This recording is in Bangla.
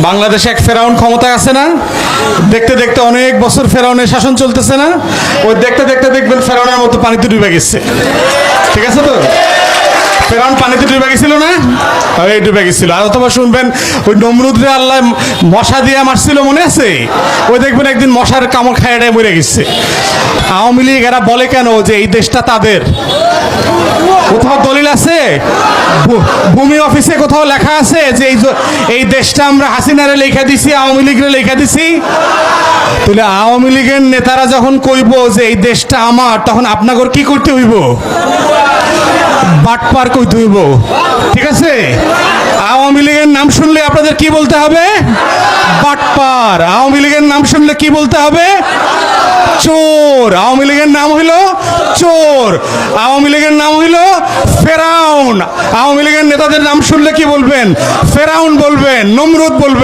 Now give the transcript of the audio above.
বাংলাদেশে এক ফেরাউন ক্ষমতায় আছে না? দেখতে দেখতে অনেক বছর ফেরাউনের শাসন চলতেছে না? ওই দেখতে দেখতে দেখবেন ফেরাউনের মতো পানিতে ডুবে গেছে। ঠিক আছে তো? ফেরাউন পানিতে ডুবে গেছিল না? এই ডুবে গেছিল। আর অথবা শুনবেন ওই নমরুদরে আল্লাহ মশা দিয়ে মারছিল, মনে আছে? ওই দেখবেন একদিন মশার কামড় খাইয়ে মরে গেছে। আওয়ামী লীগ এরা বলে কেন যে এই দেশটা তাদের? কোথাও দলিল আছে? ভূমি অফিসে কোথাও লেখা আছে যে এই দেশটা আমরা হাসিনারে লেখা দিছি, আওয়ামী লীগরে লেখা দিছি? তাহলে আওয়ামী লীগের নেতারা যখন কইব যে এই দেশটা আমার, তখন আপনাদের কি করতে হইব? বাটপার কইতে হইব। ঠিক আছে? আওয়ামী লীগের নাম শুনলে আপনাদের কি বলতে হবে? বাটপার। আওয়ামী লীগের নাম শুনলে কি বলতে হবে? চোর। আওয়ামী লীগের নাম হইল চোর। আওয়ামী লীগের নাম হইল ফেরাউন। আওয়ামী লীগের নেতাদের নাম শুনলে কি বলবেন? ফেরাউন বলবেন, নমরুদ বলবেন।